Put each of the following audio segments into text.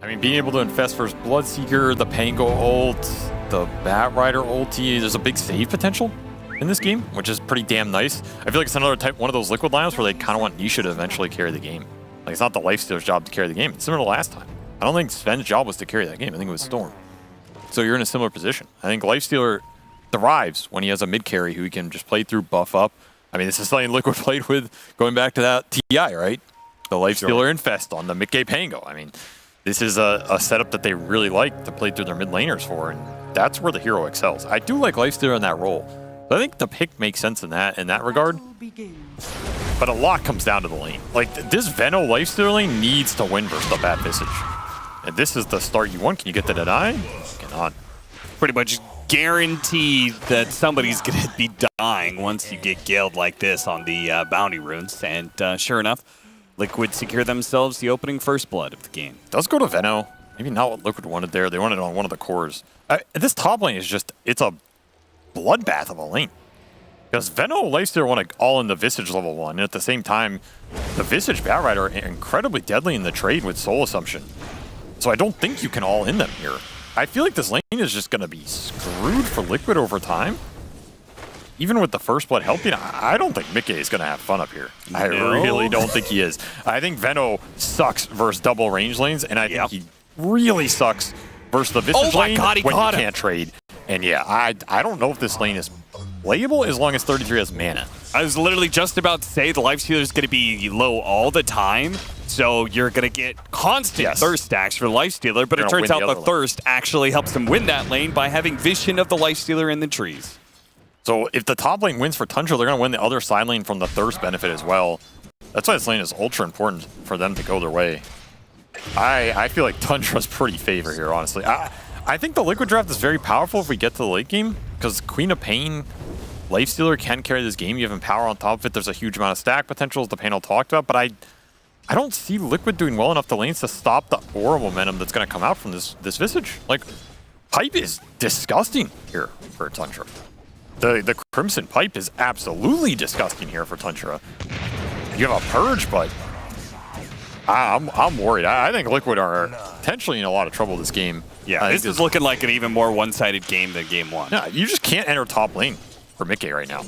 I mean, being able to infest first Bloodseeker, the Pango ult, the Batrider ulti, there's a big save potential in this game, which is pretty damn nice. I feel like it's another type, one of those Liquid lineups where they kind of want Nisha to eventually carry the game. Like, it's not the Lifestealer's job to carry the game. It's similar to last time. I don't think Sven's job was to carry that game. I think it was Storm. So you're in a similar position. I think Lifestealer thrives when he has a mid carry who he can just play through, buff up. I mean, this is something Liquid played with going back to that TI, right? The Lifestealer infest on the mid-game Pango. I mean, this is a setup that they really like to play through their mid laners for, and that's where the hero excels. I do like Lifestealer in that role. So I think the pick makes sense in that regard. But a lot comes down to the lane. Like, this Veno Lifestealer lane needs to win versus the Bat Visage. And this is the start you want. Can you get the deny? You cannot. Pretty much guaranteed that somebody's going to be dying once you get galed like this on the bounty runes. And sure enough, Liquid secure themselves the opening first blood of the game. Does go to Veno. Maybe not what Liquid wanted there. They wanted it on one of the cores. This top lane is just, it's a bloodbath of a lane. Because Veno Lifestealer want to all in the Visage level 1. And at the same time, the Visage Batrider are incredibly deadly in the trade with Soul Assumption. So I don't think you can all in them here. I feel like this lane is just going to be screwed for Liquid over time. Even with the first blood helping, I don't think Mickey is going to have fun up here. I really don't think he is. I think Veno sucks versus double range lanes, and I think he really sucks versus the Visage lane when you can't trade. And yeah, I don't know if this lane is playable as long as 33 has mana. I was literally just about to say the Lifestealer is going to be low all the time, so you're going to get constant thirst stacks for Lifestealer, but it turns out the thirst actually helps them win that lane by having vision of the Lifestealer in the trees. So if the top lane wins for Tundra, they're going to win the other side lane from the thirst benefit as well. That's why this lane is ultra important for them to go their way. I feel like Tundra's pretty favor here, honestly. I think the Liquid draft is very powerful if we get to the late game, because Queen of Pain, Lifestealer can carry this game. You have Empower on top of it. There's a huge amount of stack potential, as the panel talked about, but I don't see Liquid doing well enough to lanes to stop the aura momentum that's going to come out from this Visage. Like, Pipe is disgusting here for Tundra. The Crimson Pipe is absolutely disgusting here for Tundra. You have a Purge, but I'm worried. I think Liquid are potentially in a lot of trouble this game. Yeah, this is looking like an even more one-sided game than game one. Yeah, you just can't enter top lane for Mickey right now.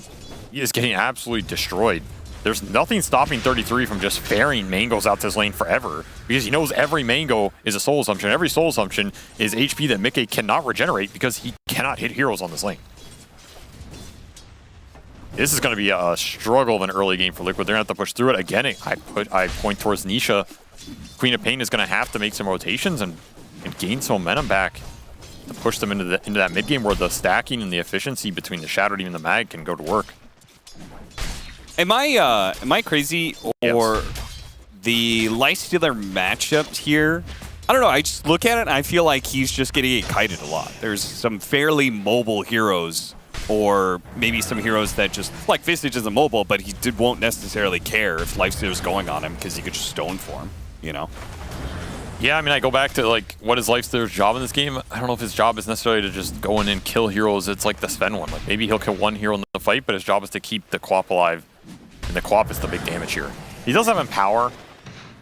He is getting absolutely destroyed. There's nothing stopping 33 from just ferrying Mangos out this lane forever, because he knows every Mango is a Soul Assumption. Every Soul Assumption is HP that Mickey cannot regenerate because he cannot hit heroes on this lane. This is going to be a struggle of an early game for Liquid. They're going to have to push through it. Again, I point towards Nisha. Queen of Pain is going to have to make some rotations and gain some momentum back to push them into that mid game where the stacking and the efficiency between the Shadow Demon and the Mag can go to work. Am I crazy, or the Lifestealer matchups here? I don't know. I just look at it and I feel like he's just getting kited a lot. There's some fairly mobile heroes, or maybe some heroes that just, like Visage isn't mobile, but he won't necessarily care if Lifestealer's going on him because he could just stone for him, you know? Yeah, I mean, I go back to, like, what is Lifestealer's job in this game? I don't know if his job is necessarily to just go in and kill heroes. It's like the Sven one. Like, maybe he'll kill one hero in the fight, but his job is to keep the Quap alive. And the Quap is the big damage here. He does have Empower.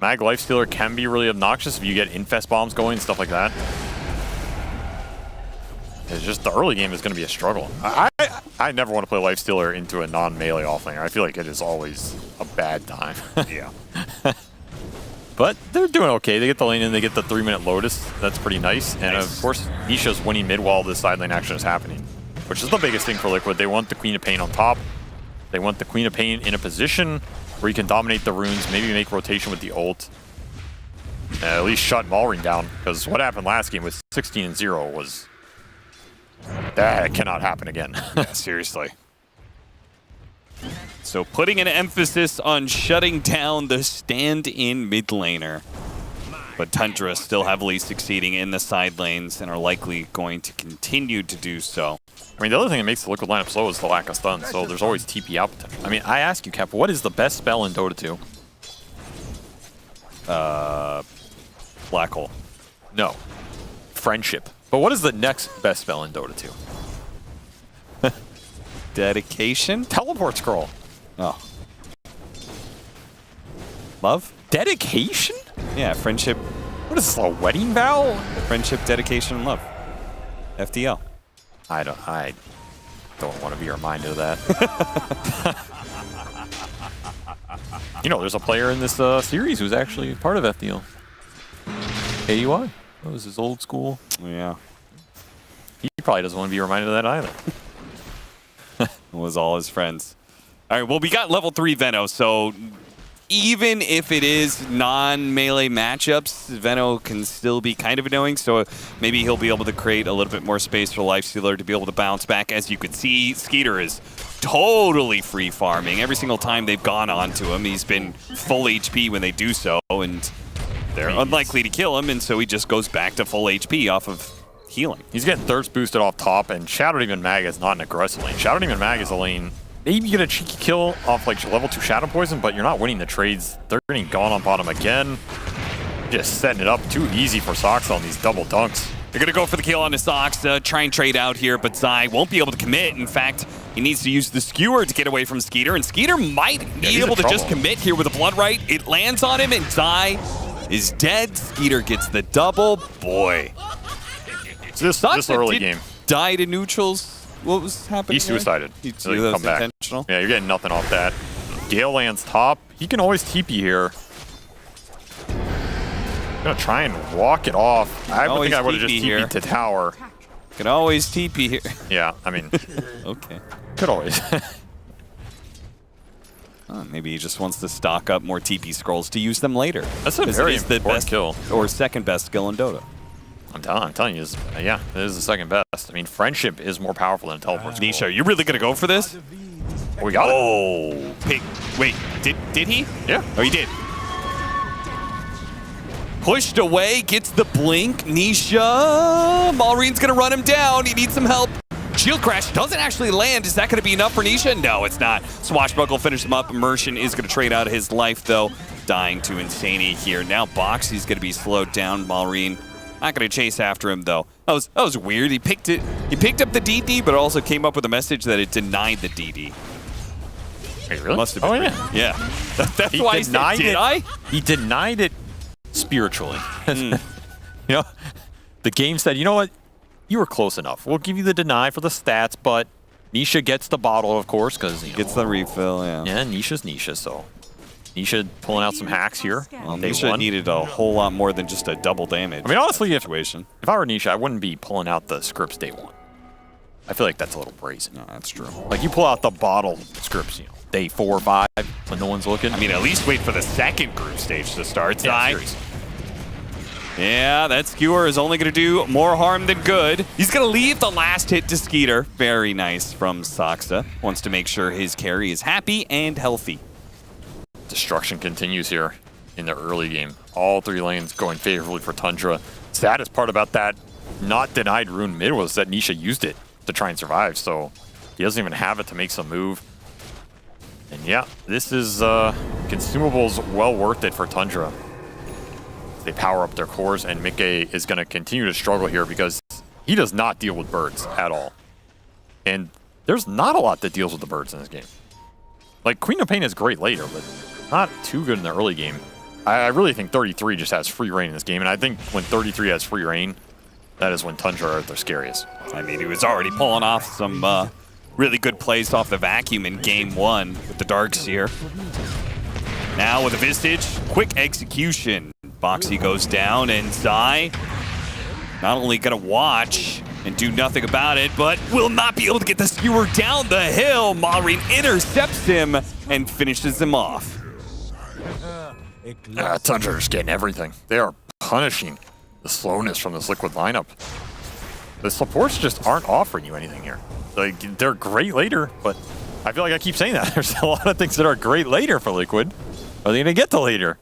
Mag Lifestealer can be really obnoxious if you get Infest Bombs going, stuff like that. It's just the early game is going to be a struggle. I never want to play Lifestealer into a non-melee offlaner. I feel like it is always a bad time. Yeah. But they're doing okay. They get the lane in, they get the 3-minute Lotus. That's pretty nice. And of course, Nisha's winning mid while this side lane action is happening, which is the biggest thing for Liquid. They want the Queen of Pain on top. They want the Queen of Pain in a position where you can dominate the runes, maybe make rotation with the ult. At least shut Malring down, because what happened last game with 16-0 was... that cannot happen again. Yeah, seriously. So putting an emphasis on shutting down the stand-in mid laner. But Tundra still heavily succeeding in the side lanes and are likely going to continue to do so. I mean, the other thing that makes the Liquid lineup slow is the lack of stun, so there's always TP out potential. I mean, I ask you, Cap, what is the best spell in Dota 2? Black Hole. No. Friendship. But what is the next best spell in Dota 2? Dedication? Teleport Scroll. Oh. Love? Dedication? Yeah, friendship. What is this, a wedding vow? Friendship, dedication, and love. FDL. I don't want to be reminded of that. You know, there's a player in this series who's actually part of FDL. AUI. That was his old school. Yeah. He probably doesn't want to be reminded of that either. It was all his friends. All right, well, we got level 3 Veno, so even if it is non-melee matchups, Veno can still be kind of annoying, so maybe he'll be able to create a little bit more space for Lifestealer to be able to bounce back. As you can see, Skeeter is totally free farming. Every single time they've gone onto him, he's been full HP when they do so, and they're unlikely to kill him, and so he just goes back to full HP off of healing. He's getting thirst boosted off top, and Shadow Demon Mag is not an aggressive lane. Shadow Demon Mag is a lane. Maybe you get a cheeky kill off like level 2 Shadow Poison, but you're not winning the trades. They're getting gone on bottom again. Just setting it up too easy for Sox on these double dunks. They're going to go for the kill on the Sox, try and trade out here, but Zai won't be able to commit. In fact, he needs to use the Skewer to get away from Skeeter, and Skeeter might be able to just commit here with a Blood Right. It lands on him, and Zai is dead. Skeeter gets the double. Boy. This early game. Die to neutrals. What was happening? He suicided. So that was intentional? Yeah, you're getting nothing off that. Gale lands top. He can always TP here. Gonna try and walk it off. I would think I would have just TP'd to tower. Can always TP here. Yeah, I mean. Okay. Could always. Maybe he just wants to stock up more TP scrolls to use them later. That's a very important the best kill. Or second best skill in Dota. I'm telling you, yeah, it is the second best. I mean, friendship is more powerful than a teleport. Nisha, you really gonna go for this? We got it. Oh, wait, did he? Yeah. Oh, he did. Pushed away, gets the blink. Nisha, Maureen's gonna run him down. He needs some help. Shield crash doesn't actually land. Is that gonna be enough for Nisha? No, it's not. Swashbuckle finishes him up. Immersion is gonna trade out his life though, dying to Insanity here. Now Boxy's gonna be slowed down. Maureen not gonna chase after him though. That was weird. He picked up the DD, but also came up with a message that it denied the DD. Wait, really? Must have been. Oh yeah. Yeah. That's why he denied it. He denied it spiritually. You know, the game said, you know what? You were close enough. We'll give you the deny for the stats, but Nisha gets the bottle, of course, because he gets the refill. Yeah. Yeah, Nisha's Nisha, so. Nisha pulling out some hacks here. Well, Nisha needed a whole lot more than just a double damage. I mean, honestly, if I were Nisha, I wouldn't be pulling out the scripts day 1. I feel like that's a little brazen. No, that's true. Like, you pull out the bottle scripts, you know, day 4 or 5 when no one's looking. I mean, at least wait for the second group stage to start. Yeah, yeah, that Skewer is only going to do more harm than good. He's going to leave the last hit to Skeeter. Very nice from Soxa. Wants to make sure his carry is happy and healthy. Destruction continues here in the early game. All 3 lanes going favorably for Tundra. Saddest part about that not denied rune mid was that Nisha used it to try and survive, so he doesn't even have it to make some move. And yeah, this is consumables well worth it for Tundra. They power up their cores, and Mikke is going to continue to struggle here because he does not deal with birds at all. And there's not a lot that deals with the birds in this game. Like, Queen of Pain is great later, but not too good in the early game. I really think 33 just has free reign in this game, and I think when 33 has free reign, that is when Tundra are at their scariest. I mean, he was already pulling off some really good plays off the vacuum in game 1 with the Darkseer. Now with a Vistage, quick execution. Boxy goes down, and Zai not only gonna watch and do nothing about it, but will not be able to get the Skewer down the hill. Maureen intercepts him and finishes him off. Tundra is getting everything. They are punishing the slowness from this Liquid lineup. The supports just aren't offering you anything here. Like, they're great later, but I feel like I keep saying that. There's a lot of things that are great later for Liquid. Are they going to get to later?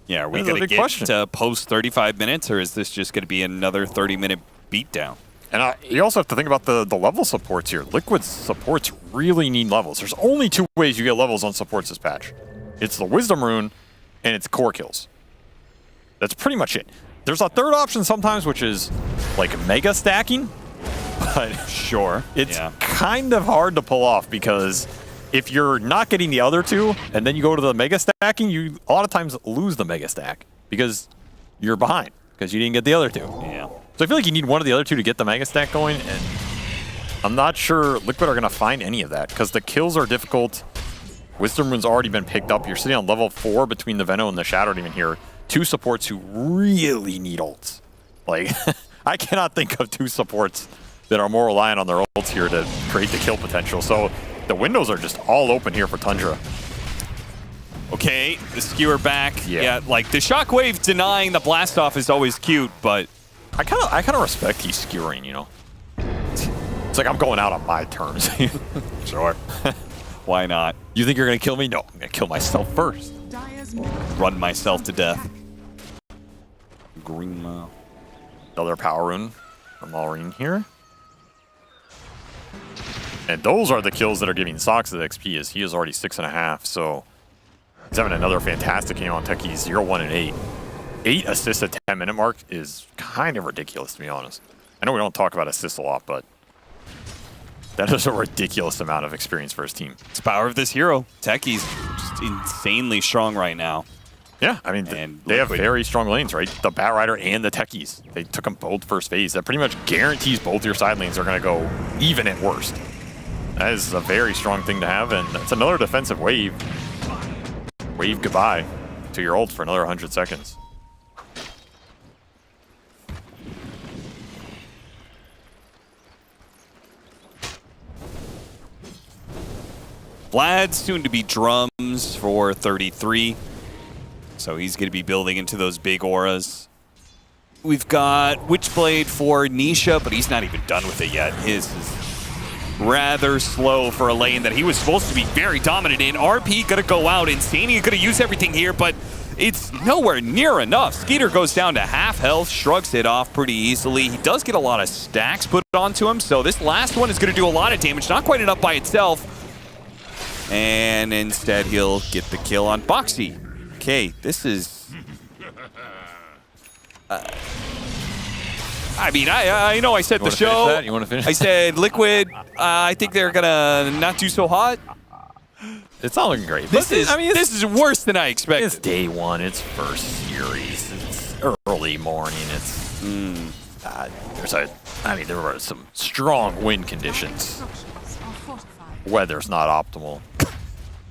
Yeah, are we going to get to post 35 minutes, or is this just going to be another 30-minute beatdown? And you also have to think about the level supports here. Liquid supports really need levels. There's only 2 ways you get levels on supports this patch. It's the Wisdom Rune, and it's core kills. That's pretty much it. There's a third option sometimes, which is like mega stacking, but sure, it's kind of hard to pull off because if you're not getting the other 2 and then you go to the mega stacking, you a lot of times lose the mega stack because you're behind because you didn't get the other two. Yeah. So I feel like you need one of the other two to get the Mega Stack going, and I'm not sure Liquid are going to find any of that because the kills are difficult. Wisdom Rune's already been picked up. You're sitting on level 4 between the Veno and the Shadow Demon here. 2 supports who really need ults. Like, I cannot think of 2 supports that are more reliant on their ults here to create the kill potential. So the windows are just all open here for Tundra. Okay, the skewer back. Yeah, like the shockwave denying the blast off is always cute, but I kind of respect he's skewering, you know. It's like I'm going out on my terms. Sure. Why not? You think you're gonna kill me? No, I'm gonna kill myself first. Run myself to death. Green Mile. Another power rune from Maureen here. And those are the kills that are giving Sox the XP, as he is already 6.5, so he's having another fantastic game on Techie, 0-1 and 8. 8 assists at 10-minute mark is kind of ridiculous, to be honest. I know we don't talk about assists a lot, but that is a ridiculous amount of experience for his team. It's the power of this hero. Techie's just insanely strong right now. Yeah, I mean, they have very strong lanes, right? The Bat Rider and the Techies. They took them both first phase. That pretty much guarantees both your side lanes are going to go even at worst. That is a very strong thing to have, and it's another defensive wave. Wave goodbye to your ult for another 100 seconds. Vlad's soon to be drums for 33. So he's going to be building into those big auras. We've got Witchblade for Nisha, but he's not even done with it yet. His is rather slow for a lane that he was supposed to be very dominant in. RP going to go out. Insania going to use everything here, but it's nowhere near enough. Skeeter goes down to half health, shrugs it off pretty easily. He does get a lot of stacks put onto him, so this last one is going to do a lot of damage. Not quite enough by itself. And instead, he'll get the kill on Boxy. Okay, this is... I mean, I know I said the show. You want to finish? I said Liquid. I think they're gonna not do so hot. It's not looking great. This is worse than I expected. It's day one. It's first series. It's early morning. It's there were some strong wind conditions. Weather's not optimal.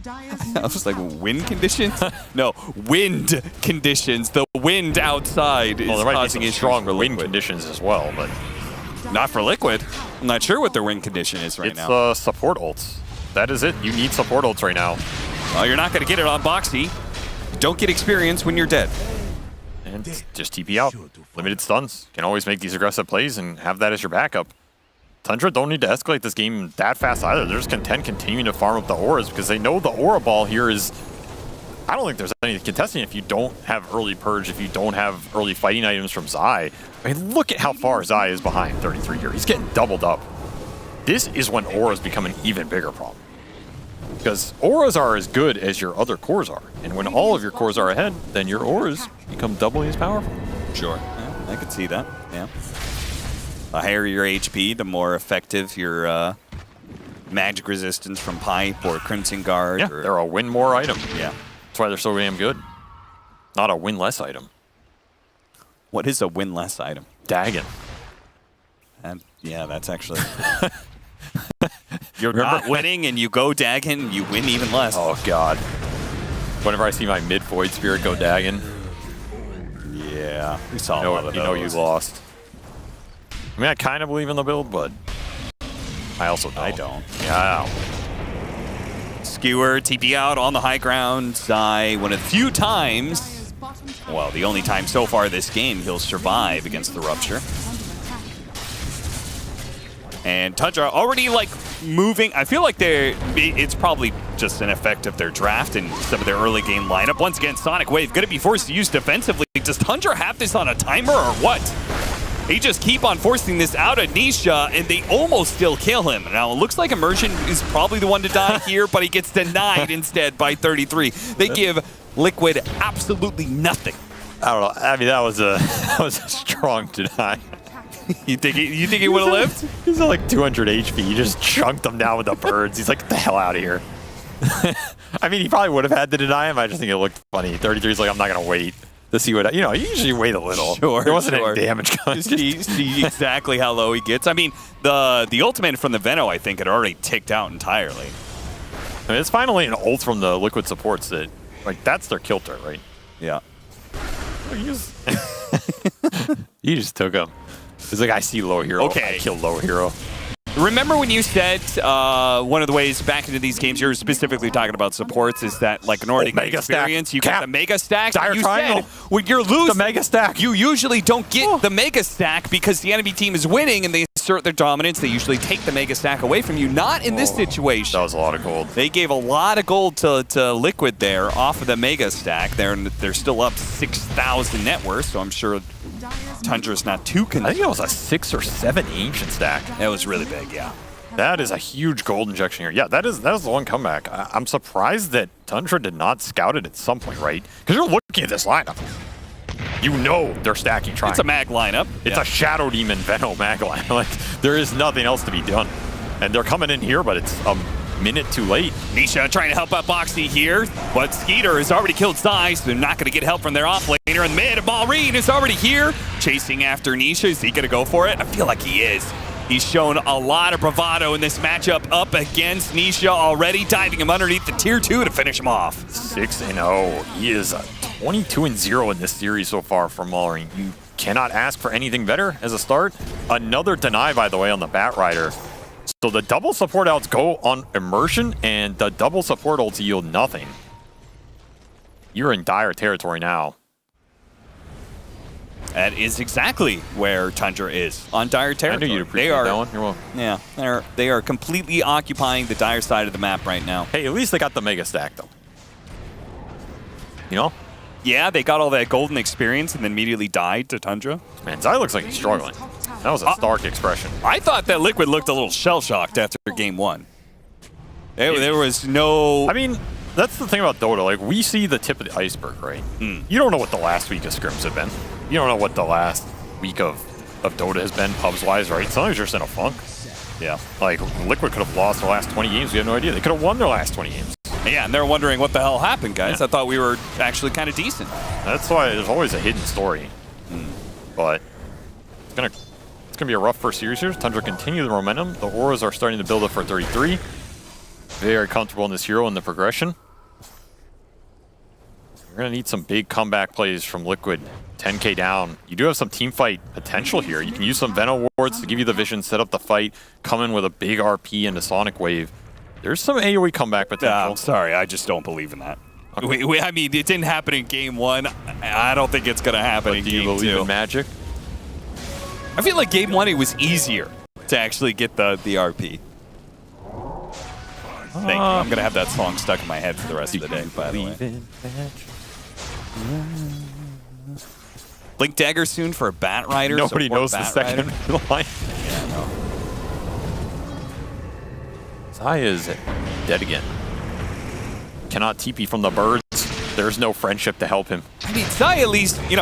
I was like, wind conditions? No, wind conditions. The wind outside is causing some strong wind conditions as well, but not for Liquid. I'm not sure what their wind condition is right now. It's support ults. That is it. You need support ults right now. Well, you're not going to get it on Boxy. Don't get experience when you're dead. And just TP out. Limited stuns. Can always make these aggressive plays and have that as your backup. Tundra don't need to escalate this game that fast either. They're just content continuing to farm up the auras because they know the aura ball here is... I don't think there's any contesting if you don't have early purge, if you don't have early fighting items from Zai. I mean, look at how far Zai is behind 33 here. He's getting doubled up. This is when auras become an even bigger problem. Because auras are as good as your other cores are. And when all of your cores are ahead, then your auras become doubly as powerful. Sure. Yeah, I could see that. Yeah. The higher your HP, the more effective your magic resistance from Pipe or Crimson Guard. Yeah, they're a win more item. Yeah. That's why they're so damn good. Not a win less item. What is a win less item? Dagon. And yeah, that's actually... You're not winning and you go Dagon, you win even less. Oh, God. Whenever I see my mid-void spirit go Dagon. Yeah, we saw a lot of those. You know you lost. I mean, I kind of believe in the build, but I also don't. I don't. Yeah. Skewer, TP out on the high ground. Zai, one of the few times, well, the only time so far this game, he'll survive against the Rupture. And Tundra already, like, moving. I feel like it's probably just an effect of their draft and some of their early game lineup. Once again, Sonic Wave going to be forced to use defensively. Does Tundra have this on a timer or what? They just keep on forcing this out of Nisha, and they almost still kill him. Now, it looks like Immersion is probably the one to die here, but he gets denied instead by 33. They give Liquid absolutely nothing. I don't know. I mean, that was a strong deny. You think he would have lived? He's at like 200 HP. He just chunked him down with the birds. He's like, get the hell out of here. I mean, he probably would have had to deny him. I just think it looked funny. 33's like, I'm not going to wait. to see what, you usually wait a little. Sure, there wasn't sure. any damage coming. See exactly how low he gets. I mean, the ultimate from the Veno, I think, had already ticked out entirely. I mean, it's finally an ult from the Liquid supports that, like, that's their kill turret, right? Yeah. You just took him. It's like, I see low hero. Okay. I kill low hero. Remember when you said one of the ways back into these games, you're specifically talking about supports, is that like in order to get Mega experience, stack. you get the Mega Stack. Dire you triangle. said when you're losing, The Mega Stack. you usually don't get the Mega Stack because the enemy team is winning and they assert their dominance. They usually take the Mega Stack away from you. Not in this situation. That was a lot of gold. They gave a lot of gold to Liquid there off of the Mega Stack. They're still up 6,000 net worth, so I'm sure Tundra's not too I think concerned. it was a 6 or 7 ancient stack. That was really big, yeah. That is a huge gold injection here. Yeah, that is the one comeback. I'm surprised that Tundra did not scout it at some point, right? Because you're looking at this lineup. You know they're stacking triangle. It's a mag lineup. It's a Shadow Demon Veno mag line. Like, there is nothing else to be done. And they're coming in here, but it's a minute too late. Nisha trying to help out Boxy here, but Skeeter has already killed Zai, so they're not going to get help from their offlaner. In mid, Balreen is already here, chasing after Nisha. Is he going to go for it? I feel like he is. He's shown a lot of bravado in this matchup up against Nisha already, diving him underneath the tier 2 to finish him off. 6-0. He is 22-0 in this series so far for Balreen. You cannot ask for anything better as a start. Another deny, by the way, on the Bat Rider. So the double support outs go on Immersion, and the double support ults yield nothing. You're in dire territory now. That is exactly where Tundra is, on dire territory. I knew you'd appreciate that one. You're welcome. Yeah, they are completely occupying the dire side of the map right now. Hey, at least they got the Mega Stack, though. You know? Yeah, they got all that golden experience and then immediately died to Tundra. Man, Zai looks like he's struggling. That was a stark expression. I thought that Liquid looked a little shell-shocked after game 1. There was no... I mean, that's the thing about Dota. Like, we see the tip of the iceberg, right? You don't know what the last week of scrims have been. You don't know what the last week of Dota has been, pubs-wise, right? Sometimes you're just in a funk. Yeah. Like, Liquid could have lost the last 20 games. We have no idea. They could have won their last 20 games. Yeah, and they're wondering what the hell happened, guys. Yeah. I thought we were actually kind of decent. That's why there's always a hidden story. But it's gonna be a rough first series here. Tundra continue the momentum. The auras are starting to build up for 33. Very comfortable in this hero in the progression. We're gonna need some big comeback plays from Liquid. 10k down. You do have some team fight potential here. You can use some Veno wards to give you the vision, set up the fight, come in with a big RP and a Sonic Wave. There's some AoE comeback potential. I'm sorry, I just don't believe in that. Okay. I mean, it didn't happen in game 1. I don't think it's going to happen But in do you game believe 2. in magic? I feel like game 1, it was easier to actually get the RP. Thank you. I'm going to have that song stuck in my head for the rest of the day, by the way. Blink Dagger soon for a Bat Rider. Nobody knows the Bat second Rider. line. Yeah, no. Zai is dead again. Cannot TP from the birds. There's no friendship to help him. I mean, Zai at least, he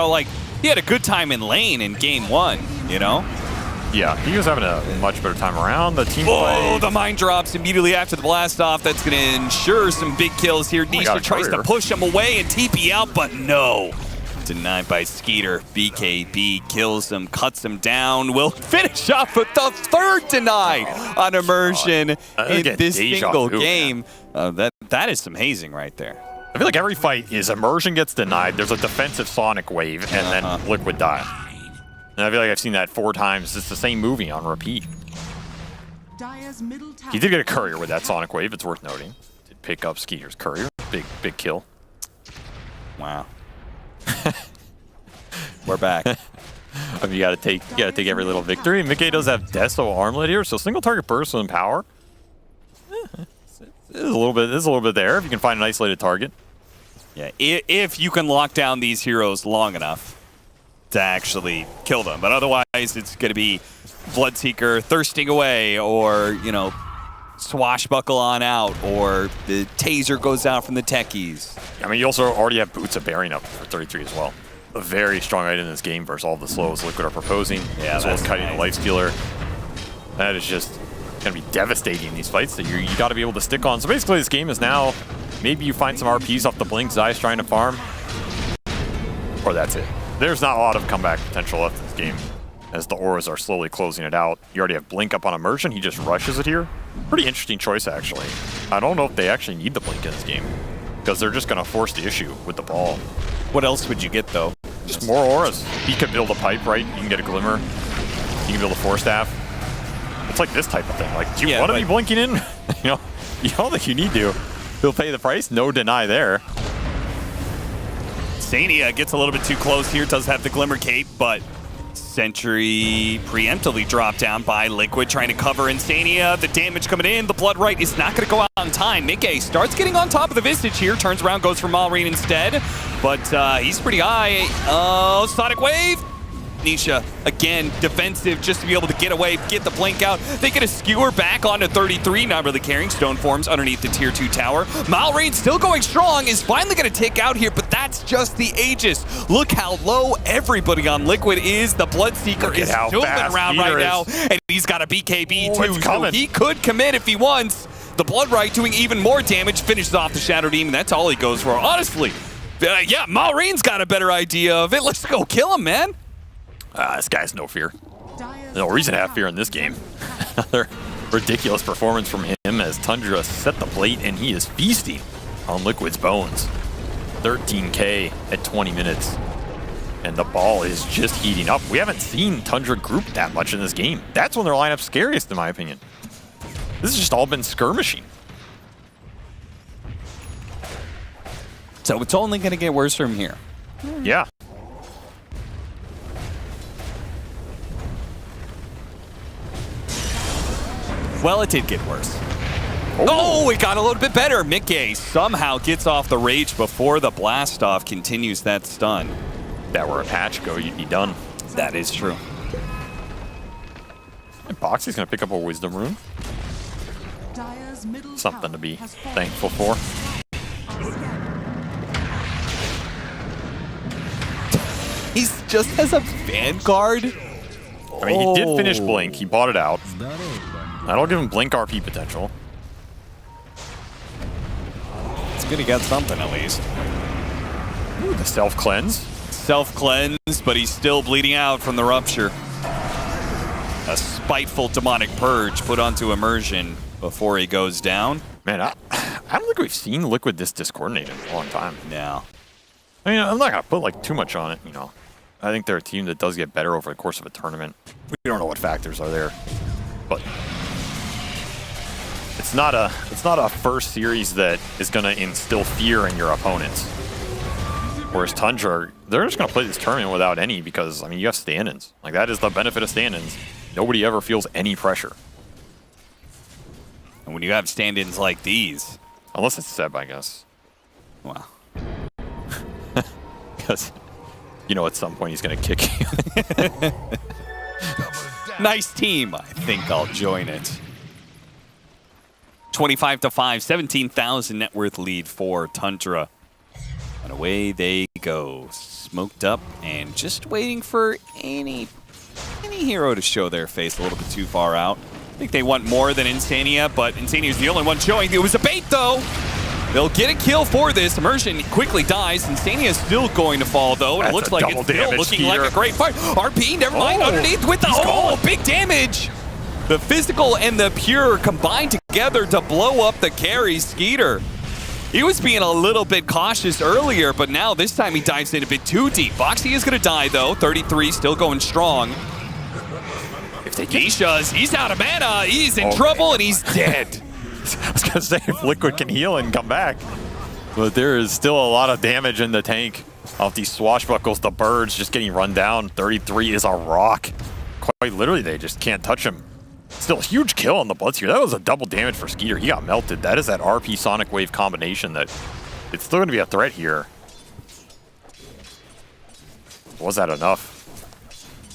had a good time in lane in game 1, Yeah, he was having a much better time around. The team Oh, play. the mine drops immediately after the blast off. That's going to ensure some big kills here. he got Nisha a tries to courier. push him away and TP out, but no. Denied by Skeeter. BKB kills him, cuts him down. Will finish off with the third deny on Immersion in this single game. That is some hazing right there. I feel like every fight is Immersion gets denied, there's a defensive Sonic Wave, and then Liquid die. And I feel like I've seen that 4 times. It's the same movie on repeat. He did get a courier with that Sonic Wave, it's worth noting. Did pick up Skeeter's courier. Big kill. Wow. We're back. I mean, you gotta take every little victory. Mickey does have Deso armlet here, so single target burst with power. There's a little bit there if you can find an isolated target. Yeah, if you can lock down these heroes long enough to actually kill them. But otherwise, it's going to be Bloodseeker thirsting away, or, swashbuckle on out, or the taser goes out from the techies. I mean, you also already have Boots of Bearing up for 33 as well. A very strong item in this game versus all the slows Liquid are proposing, as well as kiting the Lifestealer. That is just going to be devastating in these fights that you got to be able to stick on. So basically, this game is now, maybe you find some RPs off the Blink. Zai's trying to farm. or that's it. There's not a lot of comeback potential left in this game, as the auras are slowly closing it out. You already have Blink up on Immersion. He just rushes it here. Pretty interesting choice, actually. I don't know if they actually need the Blink in this game, because they're just going to force the issue with the ball. What else would you get, though? Just more auras. He could build a pipe, right? You can get a Glimmer. You can build a Force Staff. It's like this type of thing. Like, do you want to be blinking in? You don't think you need to. He'll pay the price. No deny there. Sania gets a little bit too close here. Does have the Glimmer Cape, but Sentry preemptively dropped down by Liquid, trying to cover Insania. The damage coming in. The Blood Right is not going to go out on time. Mickey starts getting on top of the Vistage here. Turns around, goes for Malrine instead. But he's pretty high. Oh, Sonic Wave. Nisha, again, defensive just to be able to get away, get the blink out. They get a skewer back onto 33, not really caring. Stone forms underneath the tier 2 tower. Malrine still going strong, is finally going to take out here, but that's just the Aegis. Look how low everybody on Liquid is. The Bloodseeker is zooming around right now, and he's got a BKB too, so he could commit if he wants. The Blood Right doing even more damage, finishes off the Shadow Demon. That's all he goes for. Honestly, yeah, Malrine's got a better idea of it. Let's go kill him, man. This guy has no fear. No reason to have fear in this game. Another ridiculous performance from him as Tundra set the plate and he is feasting on Liquid's bones. 13K at 20 minutes. And the ball is just heating up. We haven't seen Tundra group that much in this game. That's when their lineup's scariest, in my opinion. This has just all been skirmishing. So it's only going to get worse from here. Yeah. Well, it did get worse. Oh, it got a little bit better. Mickey somehow gets off the rage before the blast off continues that stun. If that were a patch go, you'd be done. That is true. And Boxy's going to pick up a Wisdom Rune. Something to be thankful for. He just has a Vanguard. I mean, he did finish Blink. He bought it out. That'll give him Blink RP potential. It's good he got something at least. Ooh, the self-cleanse. Self-cleanse, but he's still bleeding out from the rupture. A spiteful demonic purge put onto Immersion before he goes down. Man, I don't think we've seen Liquid this discoordinated in a long time. No. I mean, I'm not going to put like too much on it, you know. I think they're a team that does get better over the course of a tournament. We don't know what factors are there, but it's not a first series that is going to instill fear in your opponents. Whereas Tundra, they're just going to play this tournament without any because, I mean, you have stand-ins. Like, that is the benefit of stand-ins. Nobody ever feels any pressure. And when you have stand-ins like these. Unless it's Seb, I guess. Wow. Because, you know, at some point he's going to kick you. Nice team. I think I'll join it. 25-5, 17,000 net worth lead for Tundra. And away they go. Smoked up and just waiting for any hero to show their face a little bit too far out. I think they want more than Insania, but Insania's the only one showing. It was a bait, though. They'll get a kill for this. Immersion quickly dies. Insania's still going to fall, though. And it looks like it's still looking like a great fight. RP, never mind, underneath with the big damage. The physical and the pure combined together to blow up the carry. Skeeter. He was being a little bit cautious earlier, but now this time he dives in a bit too deep. Boxy is going to die, though. 33, still going strong. If they Nisha's, he's out of mana. He's in trouble, and he's dead. I was going to say, if Liquid can heal and come back. But there is still a lot of damage in the tank. Off these swashbuckles, the birds just getting run down. 33 is a rock. Quite literally, they just can't touch him. Still a huge kill on the Bloodseeker. That was a double damage for Skeeter. He got melted. That is that RP Sonic Wave combination that it's still going to be a threat here. Was that enough?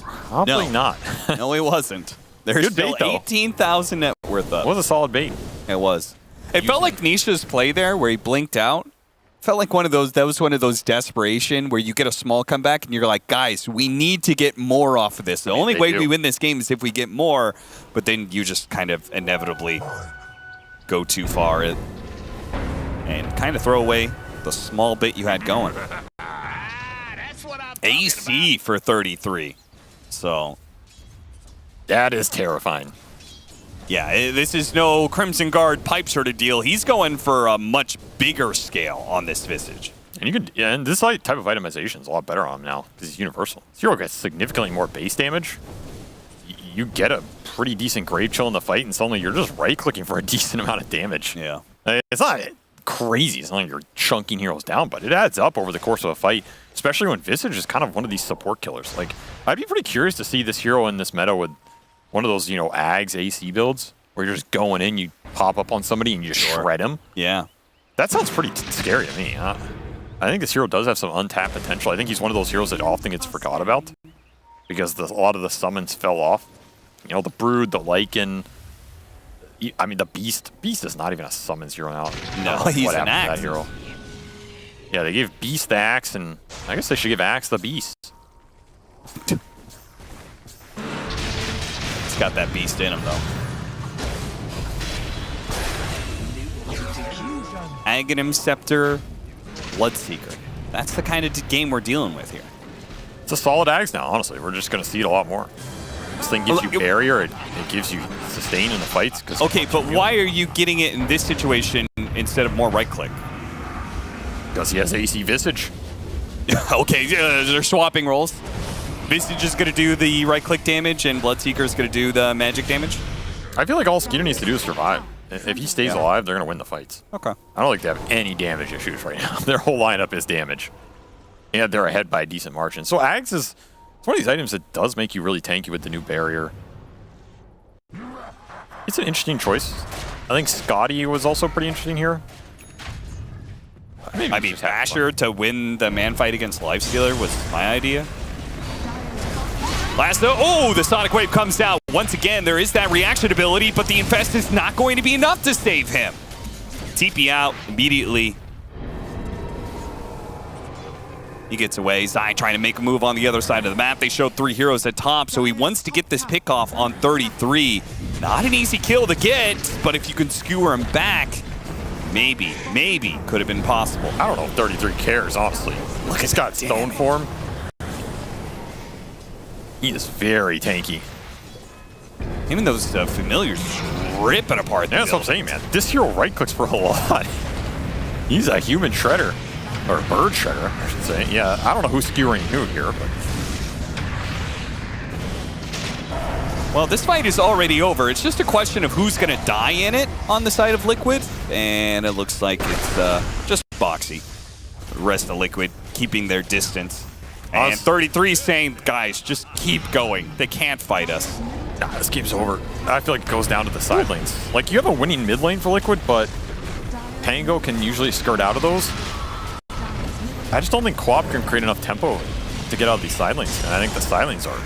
Probably not. No, it wasn't. There's Good still bait, 18,000 net worth up. It was a solid bait. It was. It felt like Nisha's play there where he blinked out. Felt like one of those, that was one of those desperation where you get a small comeback and you're like, guys, we need to get more off of this. The only way we win this game is if we get more, but then you just kind of inevitably go too far and kind of throw away the small bit you had going. That's what I AC for 33. So that is terrifying. Yeah, this is no Crimson Guard pipe sort of deal. He's going for a much bigger scale on this Visage. And you could, and this type of itemization is a lot better on him now because he's universal. Zero gets significantly more base damage. You get a pretty decent Grave Chill in the fight, and suddenly you're just right-clicking for a decent amount of damage. Yeah. It's not crazy. It's not like you're chunking heroes down, but it adds up over the course of a fight, especially when Visage is kind of one of these support killers. Like, I'd be pretty curious to see this hero in this meta with one of those, Ags AC builds where you're just going in, you pop up on somebody, and you just shred him. Yeah. That sounds pretty scary to me. I think this hero does have some untapped potential. I think he's one of those heroes that often gets forgot about because a lot of the summons fell off. The Brood, the Lycan. I mean, the Beast. Beast is not even a summons hero now. No, he's an axe. That hero. Yeah, they gave Beast the axe, and I guess they should give axe the Beast. It's got that beast in him, though. Aghanim Scepter, Bloodseeker. That's the kind of game we're dealing with here. It's a solid axe now, honestly. We're just going to see it a lot more. This thing gives you barrier, it gives you sustain in the fights. Okay, but why are you getting it in this situation instead of more right-click? Because he has AC Visage. Okay, they're swapping roles. Visage is going to do the right-click damage, and Bloodseeker is going to do the magic damage? I feel like all Skeeter needs to do is survive. If he stays alive, they're going to win the fights. Okay. I don't think they have any damage issues right now. Their whole lineup is damage. And they're ahead by a decent margin. So Ags is one of these items that does make you really tanky with the new barrier. It's an interesting choice. I think Scotty was also pretty interesting here. I mean, Asher to win the man fight against Lifestealer was my idea. The Sonic Wave comes out. Once again, there is that reaction ability, but the Infest is not going to be enough to save him. TP out immediately. He gets away. Zai trying to make a move on the other side of the map. They showed 3 heroes at top, so he wants to get this pick off on 33. Not an easy kill to get, but if you can skewer him back, maybe could have been possible. I don't know if 33 cares, honestly. Look, he's got stone form. He is very tanky. Even those familiars rip it apart. Yeah, that's what I'm saying, man. This hero right-clicks for a lot. He's a human shredder. Or a bird shredder, I should say. Yeah, I don't know who's skewering who here, but... Well, this fight is already over. It's just a question of who's going to die in it on the side of Liquid. And it looks like it's just Boxy. The rest of Liquid keeping their distance. And 33 saying, guys, just keep going. They can't fight us. Nah, this game's over. I feel like it goes down to the side lanes. Like, you have a winning mid lane for Liquid, but Pango can usually skirt out of those. I just don't think Co-op can create enough tempo to get out of these side lanes. And I think the side lanes are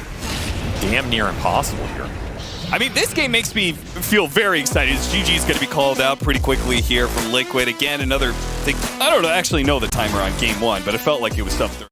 damn near impossible here. I mean, this game makes me feel very excited. GG is going to be called out pretty quickly here from Liquid. Again, another thing. I don't actually know the timer on game 1, but it felt like it was something.